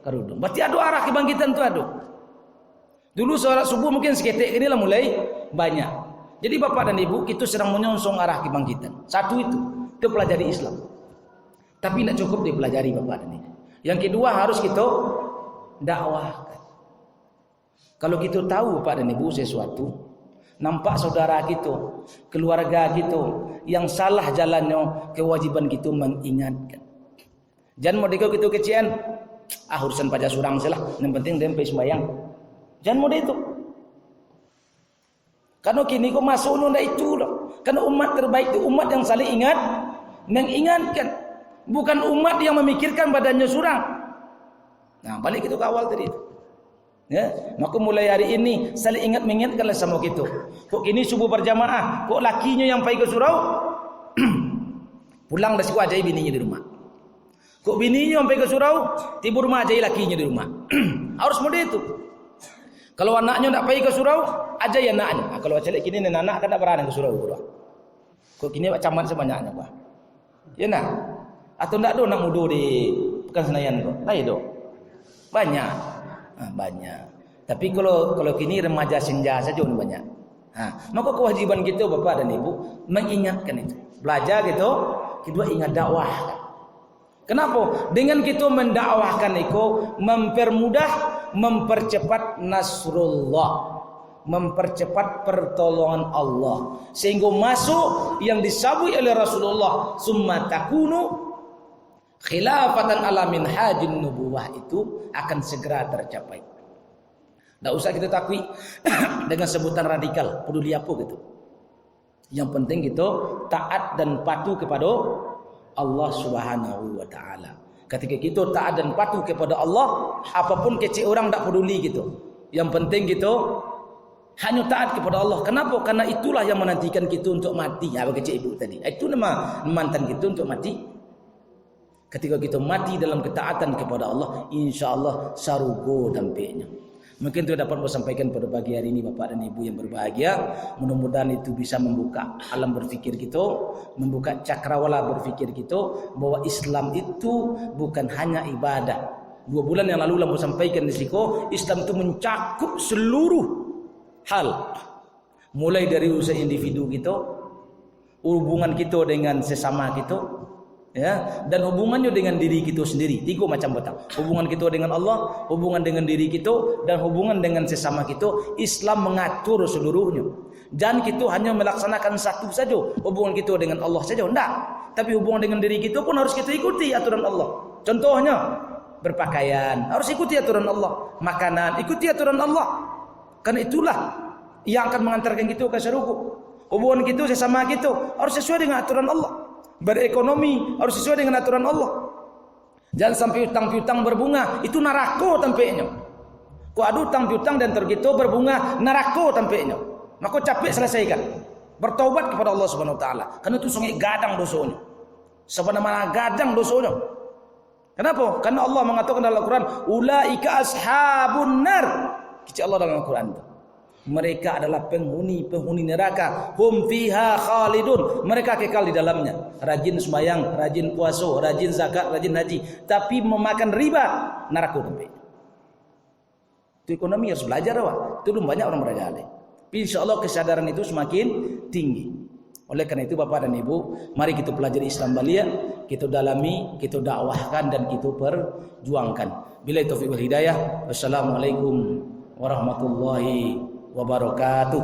kerudung. Berarti ada arah kebangkitan tu ada. Dulu solat subuh mungkin seketik ini lah mulai banyak. Jadi Bapak dan Ibu kita sedang menyongsong arah kebangkitan. Satu itu pelajari Islam. Tapi tidak cukup dipelajari Bapak dan Ibu. Yang kedua harus kita dakwahkan. Kalau kita tahu Bapak dan Ibu sesuatu, nampak saudara kita, keluarga kita yang salah jalannya, kewajiban kita mengingatkan. Jangan mau dikau kita kecian, urusan pajak surang salah, yang penting dia pergi sembahyang. Jangan mau itu. Karena kini kau masuk nunda itu loh. Karena umat terbaik itu umat yang saling ingat, mengingatkan. Bukan umat yang memikirkan badannya surang. Nah, balik kita ke awal tadi itu. Ya, maka mulai hari ini saling ingat mengingatkanlah sama kita. Kok ini subuh berjamaah, kok lakinya yang pergi ke surau, pulang dah siku ajai bininya di rumah. Kok bininya yang pergi ke surau, tiba rumah ajai lakinya di rumah. Harus model itu. Kalau anaknya tak pergi ke surau, ajai anaknya. Nah, kalau acalik kini anak kan tak berani ke surau. Kok kini camat sebanyaknya pak? Ya nak? Atau tak do nak mudo di Pekan Senayan kok? Tak do. Banyak. Banyak. Tapi kalau kini remaja senja saja banyak. Maka kewajiban kita Bapak dan Ibu mengingatkan itu. Belajar gitu, kedua ingat dakwah. Kenapa? Dengan kita mendakwahkan itu mempermudah, mempercepat nasrullah, mempercepat pertolongan Allah. Sehingga masuk yang disabui oleh Rasulullah, summa takunu khilafatan ala minhajin nubuwah itu akan segera tercapai. Tak usah kita takui dengan sebutan radikal, peduli apa gitu. Yang penting kita taat dan patuh kepada Allah Subhanahu wa taala. Ketika kita taat dan patuh kepada Allah, apapun kecil orang tak peduli gitu. Yang penting kita hanya taat kepada Allah. Kenapa? Karena itulah yang menantikan kita untuk mati. Apa kecil ibu tadi? Itu nama mantan kita untuk mati. Ketika kita mati dalam ketaatan kepada Allah, insya-Allah sarugo dampaknya. Mungkin itu dapat saya sampaikan pada pagi hari ini Bapak dan Ibu yang berbahagia. Mudah-mudahan itu bisa membuka alam berfikir kita, membuka cakrawala berfikir kita bahwa Islam itu bukan hanya ibadah. 2 bulan yang lalu saya sampaikan di siko, Islam itu mencakup seluruh hal. Mulai dari urusan individu kita, hubungan kita dengan sesama kita, ya, dan hubungannya dengan diri kita sendiri. 3 macam batang. Hubungan kita dengan Allah, hubungan dengan diri kita, dan hubungan dengan sesama kita. Islam mengatur seluruhnya. Dan kita hanya melaksanakan satu saja, hubungan kita dengan Allah saja, tidak. Tapi hubungan dengan diri kita pun harus kita ikuti aturan Allah. Contohnya berpakaian, harus ikuti aturan Allah. Makanan, ikuti aturan Allah. Karena itulah yang akan mengantarkan kita ke syurga. Hubungan kita sesama kita harus sesuai dengan aturan Allah. Berekonomi harus sesuai dengan aturan Allah. Jangan sampai hutang-hutang berbunga, itu narako tampaknya. Kau ada hutang-hutang dan tergitu berbunga, narako tampaknya. Maka capek selesaikan. Bertaubat kepada Allah Subhanahu wa taala. Karena itu sungai gadang dosanya. Sebenarnya gadang dosanya. Kenapa? Karena Allah mengatakan dalam Al-Quran, ulaika ashabun nar. Kata Allah dalam Al-Quran itu. Mereka adalah penghuni neraka. Hum fiha khalidun. Mereka kekal di dalamnya. Rajin sembahyang, rajin puasa, rajin zakat, rajin haji. Tapi memakan riba, neraka tempat. Itu ekonomi harus belajar, Pak. Itu belum banyak orang belajar. Tapi insya Allah kesadaran itu semakin tinggi. Oleh karena itu Bapak dan Ibu, mari kita pelajari Islam Balia, kita dalami, kita dakwahkan dan kita perjuangkan. Billahi taufiq wal hidayah. Wassalamualaikum warahmatullahi wabarakatuh.